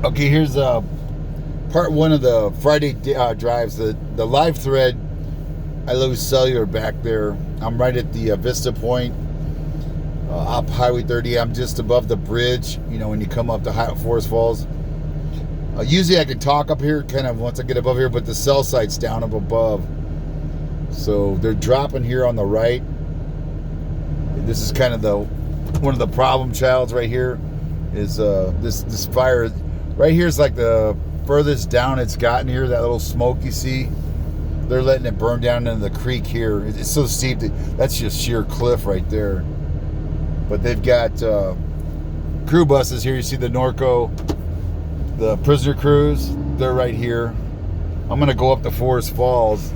Okay, here's part one of the Friday drives. The live thread, I lose cellular back there. I'm right at the Vista Point, up Highway 30. I'm just above the bridge, when you come up to Forest Falls. Usually I can talk up here kind of once I get above here, but the cell site's down up above. So they're dropping here on the right. This is kind of one of the problem childs right here is this fire. Right here is like the furthest down it's gotten here, that little smoke you see. They're letting it burn down into the creek here. It's so steep that's just sheer cliff right there. But they've got crew buses here. You see the Norco, the prisoner crews. They're right here. I'm going to go up to Forest Falls.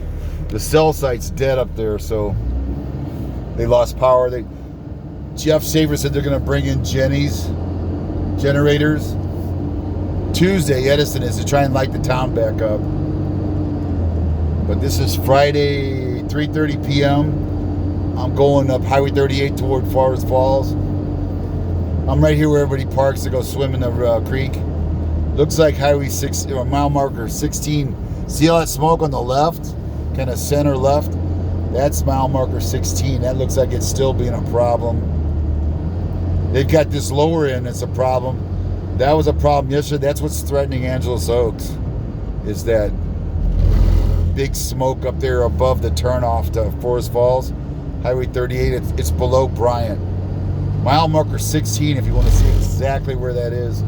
The cell site's dead up there, so they lost power. Jeff Saver said they're going to bring in Jenny's generators. Tuesday, Edison is to try and light the town back up. But this is Friday, 3:30 p.m. I'm going up Highway 38 toward Forest Falls. I'm right here where everybody parks to go swim in the creek. Looks like Highway 6, or mile marker 16. See all that smoke on the left? Kind of center left? That's mile marker 16. That looks like it's still being a problem. They've got this lower end that's a problem. That was a problem yesterday. That's what's threatening Angeles Oaks, is that big smoke up there above the turnoff to Forest Falls. Highway 38, it's below Bryant. Mile marker 16, if you want to see exactly where that is.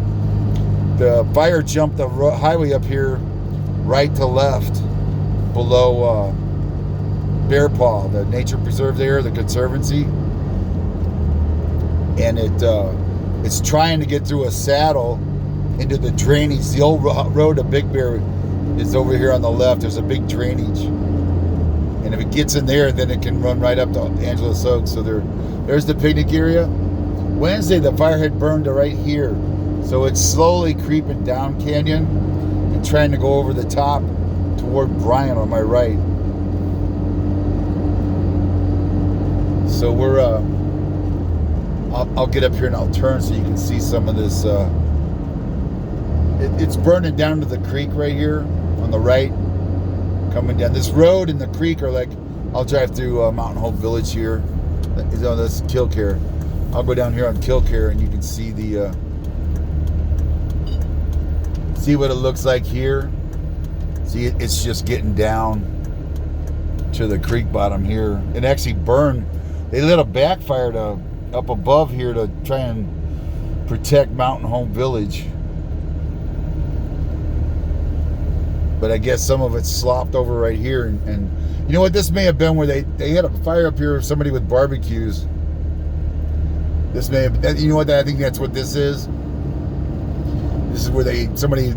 The fire jumped the highway up here right to left below Bear Paw, the nature preserve there, the conservancy. And it's trying to get through a saddle into the drainage. The old road to Big Bear is over here on the left. There's a big drainage. And if it gets in there, then it can run right up to Angeles Oaks. So there's the picnic area. Wednesday, the fire had burned to right here. So it's slowly creeping down canyon and trying to go over the top toward Bryant on my right. So we're I'll get up here and I'll turn so you can see some of this. It's burning down to the creek right here on the right, coming down. This road and the creek are like, I'll drive through Mountain Hope Village here. Oh, that's Killcare. I'll go down here on Killcare and you can see see what it looks like here. See, it's just getting down to the creek bottom here. It actually burned. They lit a backfire up above here to try and protect Mountain Home Village. But I guess some of it's slopped over right here. And you know what? This may have been where they had a fire up here with somebody with barbecues. This may have, you know what? I think that's what this is. This is where somebody,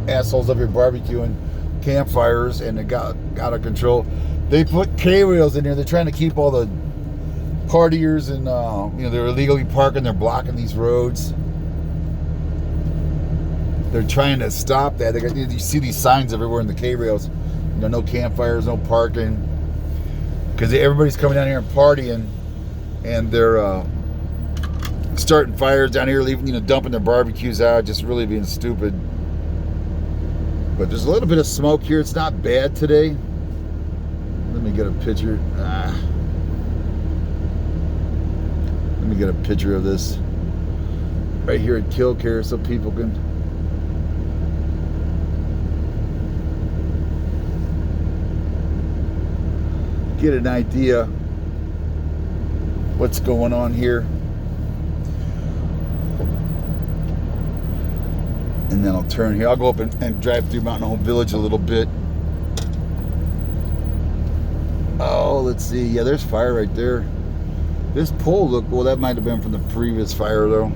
assholes up here barbecuing campfires, and it got out of control. They put K-rails in there. They're trying to keep all the partiers and they're illegally parking. They're blocking these roads. They're trying to stop that. You see these signs everywhere in the K-rails. No campfires, no parking, because everybody's coming down here and partying, and they're starting fires down here, leaving, dumping their barbecues out, just really being stupid. But there's a little bit of smoke here. It's not bad today. Let me get a picture. Let me get a picture of this right here at Killcare so people can get an idea what's going on here. And then I'll turn here. I'll go up and drive through Mountain Home Village a little bit. Oh, let's see. Yeah, there's fire right there. This pole well, that might have been from the previous fire though.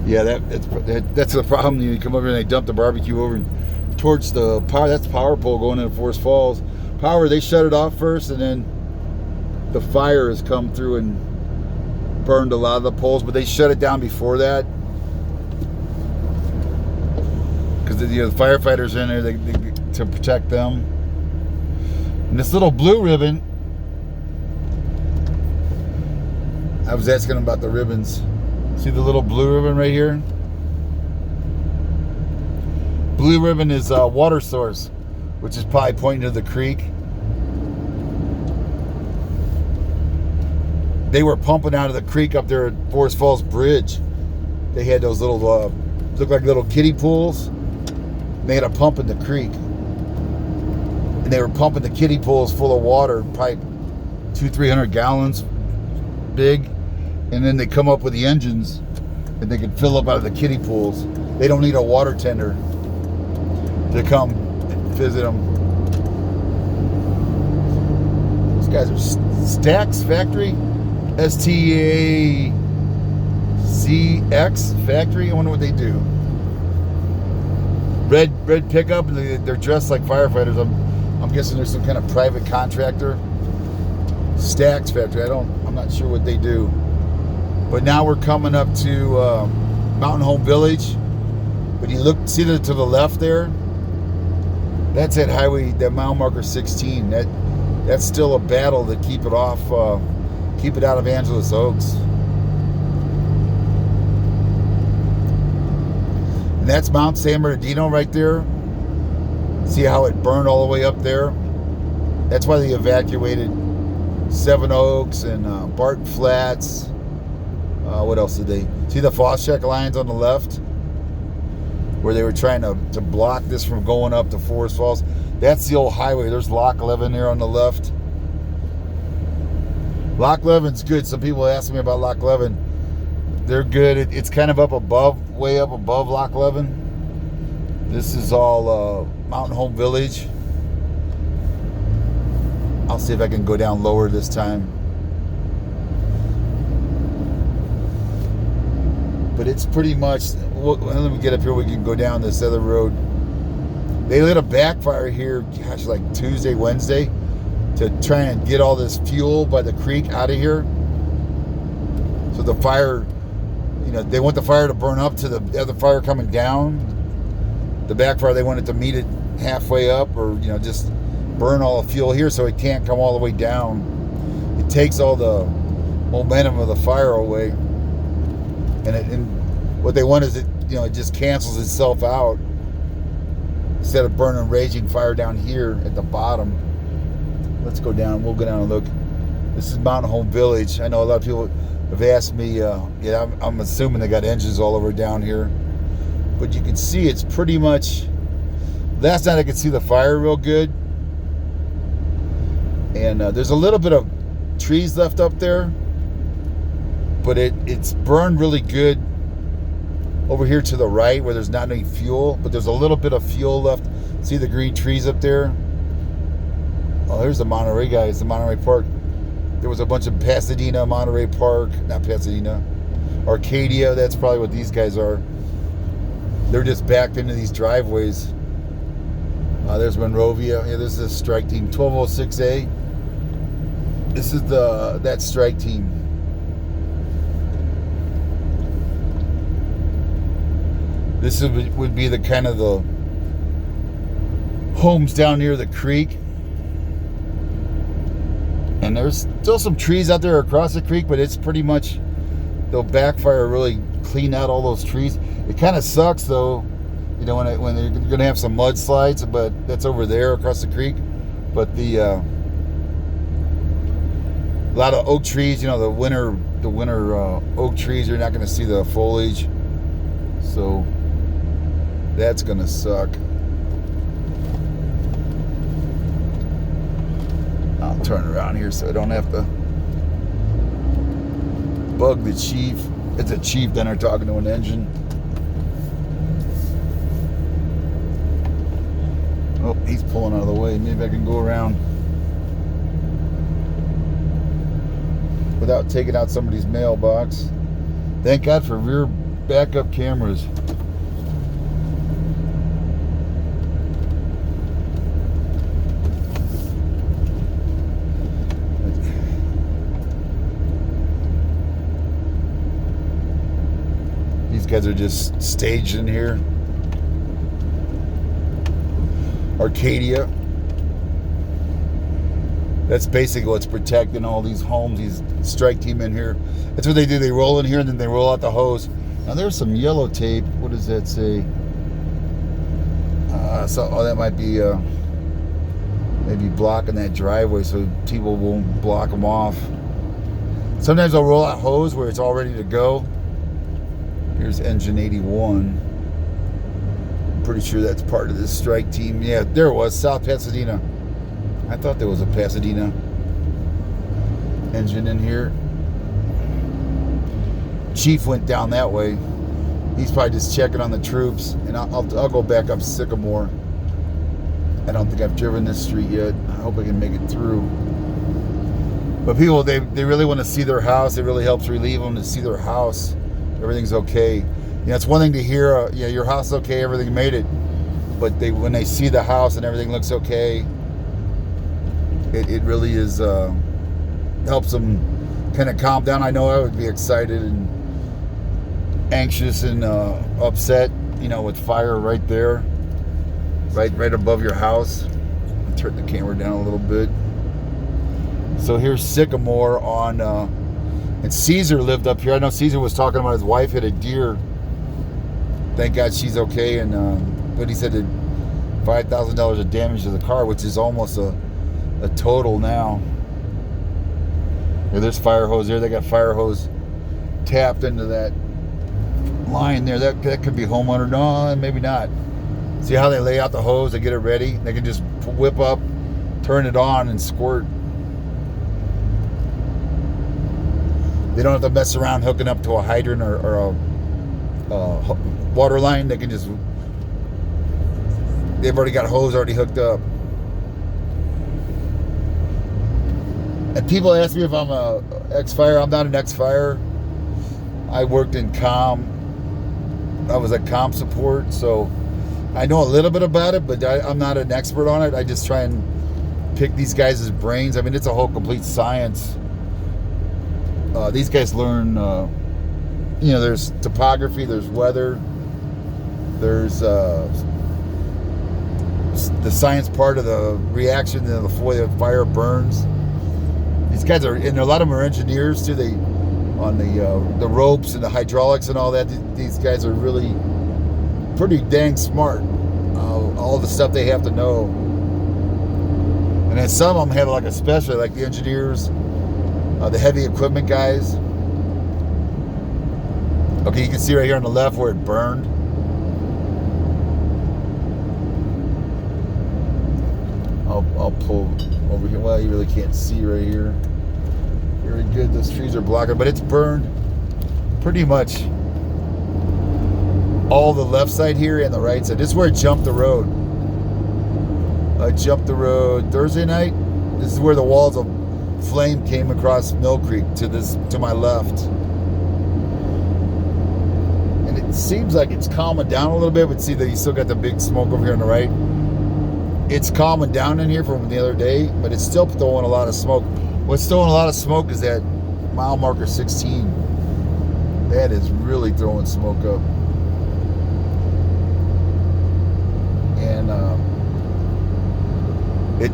Yeah, that's the problem. You come over here and they dump the barbecue over towards the power. That's the power pole going into Forest Falls. Power, they shut it off first, and then the fire has come through and burned a lot of the poles, but they shut it down before that. Because the firefighters are in there to protect them. And this little blue ribbon, I was asking them about the ribbons. See the little blue ribbon right here? Blue ribbon is a water source, which is probably pointing to the creek. They were pumping out of the creek up there at Forest Falls Bridge. They had those little, look like little kiddie pools. They had a pump in the creek. And they were pumping the kiddie pools full of water, probably 200-300 gallons big. And then they come up with the engines and they can fill up out of the kiddie pools. They don't need a water tender to come visit them. These guys are Stacks Factory. STACX Factory. I wonder what they do. Red pickup. They're dressed like firefighters. I'm guessing there's some kind of private contractor. Stacks Factory. I'm not sure what they do. But now we're coming up to Mountain Home Village. But you look, see to the left there. That's that highway, that mile marker 16. That's still a battle to keep it off. Keep it out of Angeles Oaks. And that's Mount San Bernardino right there. See how it burned all the way up there? That's why they evacuated Seven Oaks and Barton Flats. What else did they? See the Phosphate lines on the left? Where they were trying to block this from going up to Forest Falls. That's the old highway. There's Lock 11 there on the left. Lock 11's good. Some people ask me about Lock 11. They're good. It's kind of up above, way up above Lock 11. This is all Mountain Home Village. I'll see if I can go down lower this time. But it's pretty much, let me get up here, we can go down this other road. They lit a backfire here, gosh, like Tuesday, Wednesday, to try and get all this fuel by the creek out of here. So the fire, they want the fire to burn up to the other fire coming down. The backfire, they want it to meet it halfway up, or, just burn all the fuel here so it can't come all the way down. It takes all the momentum of the fire away. And what they want is it just cancels itself out instead of burning raging fire down here at the bottom. Let's go down. We'll go down and look. This is Mountain Home Village. I know a lot of people have asked me. I'm assuming they got engines all over down here, but you can see it's pretty much. Last night I could see the fire real good, and there's a little bit of trees left up there. But it's burned really good over here to the right where there's not any fuel, but there's a little bit of fuel left. See the green trees up there? Oh, there's the Monterey guys, the Monterey Park. There was a bunch of Pasadena, Monterey Park, not Pasadena, Arcadia. That's probably what these guys are. They're just backed into these driveways. There's Monrovia. Yeah, this is a strike team, 1206A. This is that strike team. This would be the kind of the homes down near the creek. And there's still some trees out there across the creek, but it's pretty much, they'll backfire, really clean out all those trees. It kind of sucks though, when they're going to have some mudslides, but that's over there across the creek. But a lot of oak trees, the winter oak trees, you're not going to see the foliage. So that's going to suck. I'll turn around here so I don't have to bug the chief. It's a chief down there talking to an engine. Oh, he's pulling out of the way. Maybe I can go around without taking out somebody's mailbox. Thank God for rear backup cameras. These guys are just staged in here. Arcadia. That's basically what's protecting all these homes, these strike team in here. That's what they do. They roll in here and then they roll out the hose. Now there's some yellow tape. What does that say? So that might be maybe blocking that driveway so people won't block them off. Sometimes I'll roll out hose where it's all ready to go. Here's engine 81. I'm pretty sure that's part of this strike team. Yeah, there it was, South Pasadena. I thought there was a Pasadena engine in here. Chief went down that way. He's probably just checking on the troops, and I'll go back up Sycamore. I don't think I've driven this street yet. I hope I can make it through. But people, they really want to see their house. It really helps relieve them to see their house. Everything's okay. You know, it's one thing to hear, yeah, your house is okay, everything made it. But when they see the house and everything looks okay, it really is helps them kind of calm down. I know I would be excited and anxious and upset, you know, with fire right there, right above your house. I'll turn the camera down a little bit. So here's Sycamore on, and Caesar lived up here. I know Caesar was talking about his wife hit a deer. Thank God she's okay, and but he said that $5,000 of damage to the car, which is almost a total now. Yeah, there's fire hose there. They got fire hose tapped into that line there. That could be homeowner. No, maybe not. See how they lay out the hose? They get it ready. They can just whip up, turn it on, and squirt. They don't have to mess around hooking up to a hydrant or a water line. They can just, they've already got hose already hooked up. And people ask me if I'm a ex-fire. I'm not an ex-fire. I worked in comm. I was at comm support, so I know a little bit about it, but I'm not an expert on it. I just try and pick these guys' brains. I mean, it's a whole complete science. These guys learn, you know, there's topography, there's weather, there's the science part of the reaction to the way the fire burns. These guys are, and a lot of them are engineers too. They on the ropes and the hydraulics and all that. These guys are really pretty dang smart. All the stuff they have to know, and then some of them have like a specialty, like the engineers. The heavy equipment guys. Okay, you can see right here on the left where it burned. I'll pull over here. Well, you really can't see right here. Very good. Those trees are blocking, but it's burned pretty much all the left side here and the right side. This is where it jumped the road. I jumped the road Thursday night. This is where the walls of flame came across Mill Creek to my left, and it seems like it's calming down a little bit. But see that you still got the big smoke over here on the right. It's calming down in here from the other day, but it's still throwing a lot of smoke. What's throwing a lot of smoke is that mile marker 16. That is really throwing smoke up, and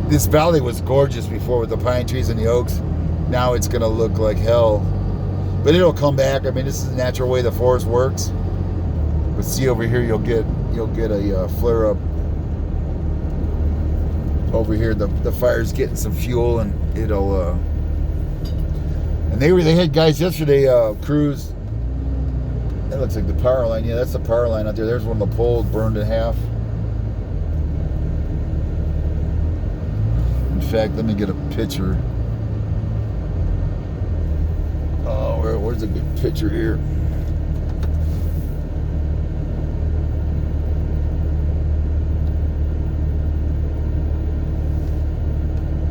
this valley was gorgeous before with the pine trees and the oaks. Now it's gonna look like hell, but it'll come back. I mean, this is the natural way the forest works. But see over here, you'll get a flare up over here. The fire's getting some fuel, and it'll. And they had guys yesterday, crews. That looks like the power line. Yeah, that's the power line out there. There's one of the poles burned in half. In fact, let me get a picture. Oh, where's a good picture here?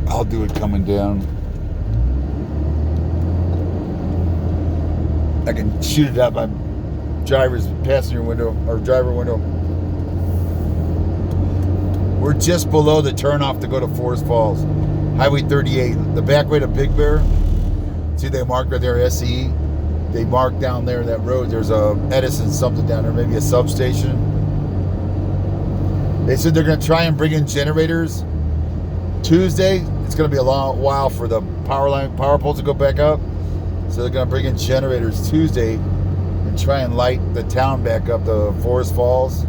I'll do it coming down. I can shoot it out my driver's passenger window or driver window. We're just below the turnoff to go to Forest Falls. Highway 38, the back way to Big Bear. See, they marked right there, SE. They marked down there that road. There's a Edison something down there, maybe a substation. They said they're going to try and bring in generators Tuesday. It's going to be a long while for the power poles to go back up. So they're going to bring in generators Tuesday and try and light the town back up to Forest Falls.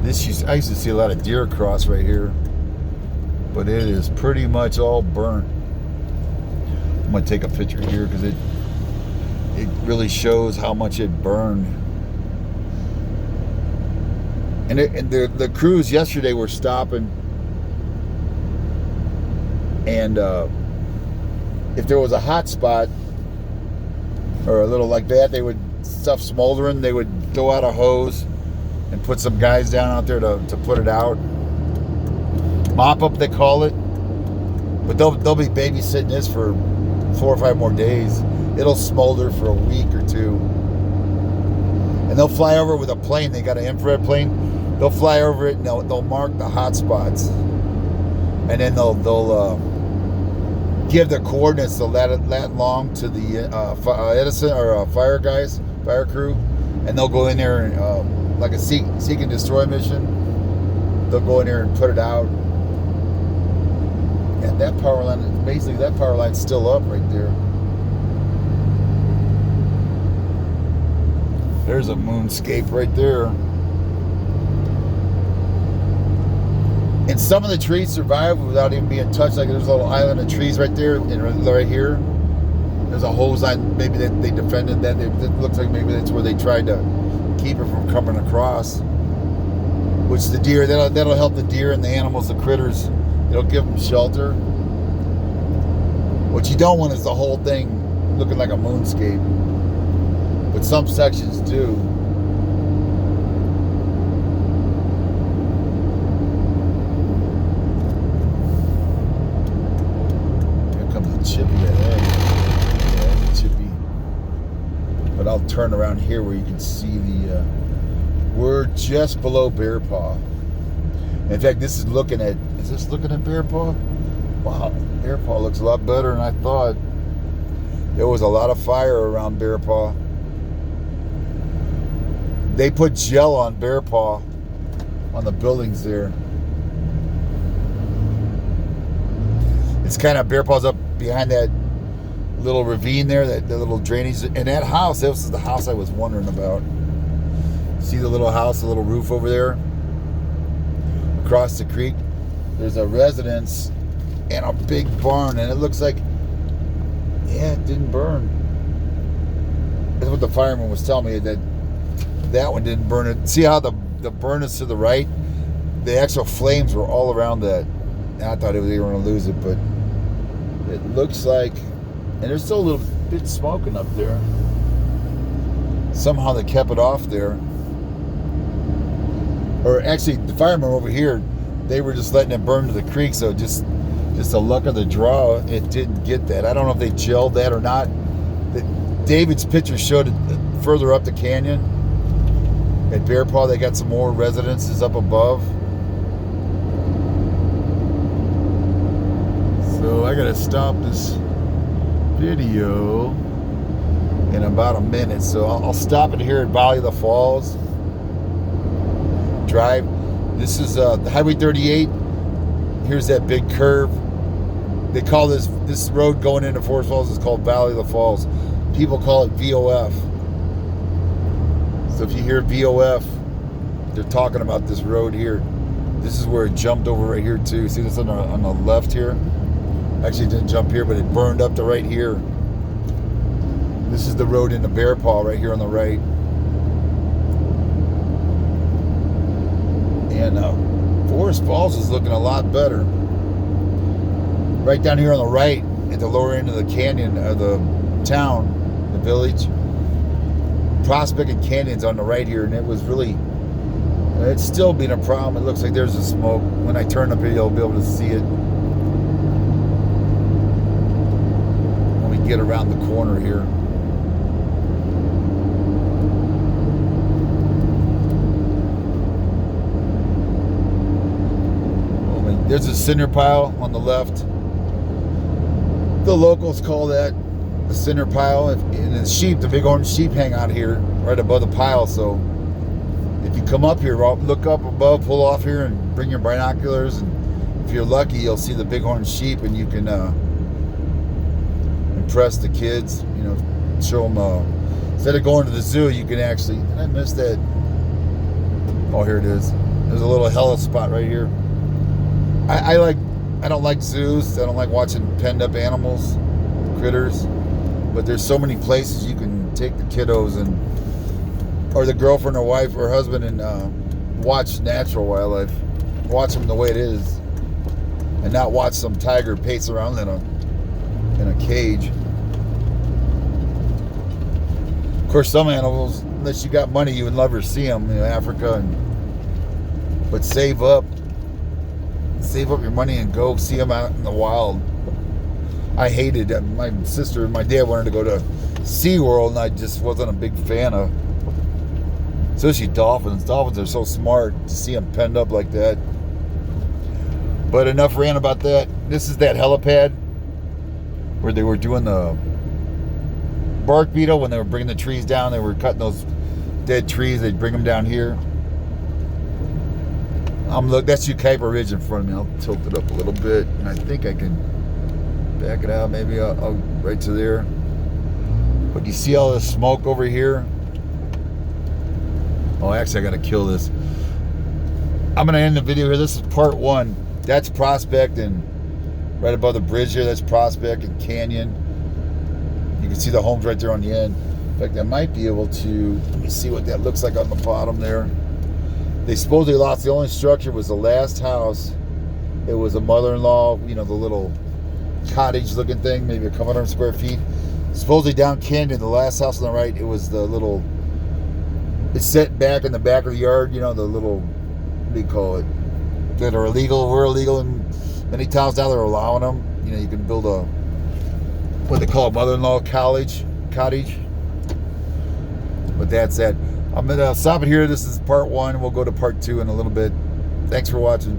I used to see a lot of deer cross right here, but it is pretty much all burnt. I'm gonna take a picture here because it really shows how much it burned. And the crews yesterday were stopping, and if there was a hot spot or a little like that, they would stuff smoldering. They would throw out a hose and put some guys down out there to put it out. Mop up, they call it. But they'll be babysitting this for 4 or 5 more days. It'll smolder for a week or two. And they'll fly over with a plane. They got an infrared plane. They'll fly over it and they'll mark the hot spots. And then they'll give their coordinates to lat long to the Edison or fire crew, and they'll go in there and like a seek and destroy mission. They'll go in there and put it out. And that power line, basically that power line's still up right there. There's a moonscape right there. And some of the trees survive without even being touched. Like there's a little island of trees right there and right here. There's a hose line. Maybe they defended that. It looks like maybe that's where they tried to keep it from coming across. Which the deer, that'll help the deer and the animals, the critters. It'll give them shelter. What you don't want is the whole thing looking like a moonscape. But some sections do. Chippy, yeah, chippy. But I'll turn around here where you can see we're just below Bear Paw. In fact, is this looking at Bear Paw? Wow, Bear Paw looks a lot better than I thought. There was a lot of fire around Bear Paw. They put gel on Bear Paw on the buildings there. It's kind of Bear Paw's up behind that little ravine there, that little drainage. And that house, this is the house I was wondering about. See the little house, the little roof over there? Across the creek, there's a residence and a big barn, and it looks like, yeah, it didn't burn. That's what the fireman was telling me, that one didn't burn it. See how the burn is to the right? The actual flames were all around that. And I thought they were going to lose it, but it looks like, and there's still a little bit smoking up there. Somehow they kept it off there. Or actually, the firemen over here, they were just letting it burn to the creek, so just the luck of the draw, it didn't get that. I don't know if they gelled that or not. David's picture showed it further up the canyon. At Bear Paw, they got some more residences up above. So I gotta stop this video in about a minute. So I'll stop it here at Valley of the Falls Drive. This is the Highway 38. Here's that big curve. They call this road going into Forest Falls is called Valley of the Falls. People call it VOF. So if you hear VOF, they're talking about this road here. This is where it jumped over right here too. See this on the left here? Actually, it didn't jump here, but it burned up to right here. This is the road into Bear Paw right here on the right. And Forest Falls is looking a lot better. Right down here on the right, at the lower end of the canyon, the town, the village, Prospect and Canyon's on the right here, and it was really, it's still been a problem. It looks like there's a smoke. When I turn up here, you'll be able to see it. Get around the corner here. There's a cinder pile on the left. The locals call that the cinder pile. And the sheep, the big orange sheep hang out here right above the pile. So if you come up here, look up above, pull off here and bring your binoculars. And if you're lucky, you'll see the big orange sheep, and you can impress the kids, show them, instead of going to the zoo, you can actually, did I miss that? Oh, here it is. There's a little hella spot right here. I don't like zoos. I don't like watching penned up animals, critters. But there's so many places you can take the kiddos or the girlfriend or wife or husband and watch natural wildlife. Watch them the way it is, and not watch some tiger pace around in a cage. Of course, some animals, unless you got money, you would never see them. Africa, but save up your money and go see them out in the wild. I hated that. My sister and my dad wanted to go to SeaWorld, and I just wasn't a big fan of. Especially dolphins. Dolphins are so smart to see them penned up like that. But enough rant about that. This is that helipad where they were doing the bark beetle when they were bringing the trees down. They were cutting those dead trees. They'd bring them down here. Look, that's Yucaipa Ridge in front of me. I'll tilt it up a little bit, and I think I can back it out. Maybe I'll right to there. But you see all this smoke over here? Oh, actually, I gotta kill this. I'm gonna end the video here. This is part 1. That's Prospect, and right above the bridge here, that's Prospect and Canyon. You can see the homes right there on the end. In fact, I might be able to, let me see what that looks like on the bottom there. They supposedly lost, the only structure was the last house. It was a mother-in-law, the little cottage looking thing, maybe a couple hundred square feet. Supposedly down Canyon, the last house on the right, it was the little, it's set back in the back of the yard, the little, what do you call it? That are illegal. We're illegal in many towns now. They're allowing them. You can build a what they call a mother-in-law cottage. But that's it. I'm gonna stop it here. This is part 1. We'll go to part 2 in a little bit. Thanks for watching.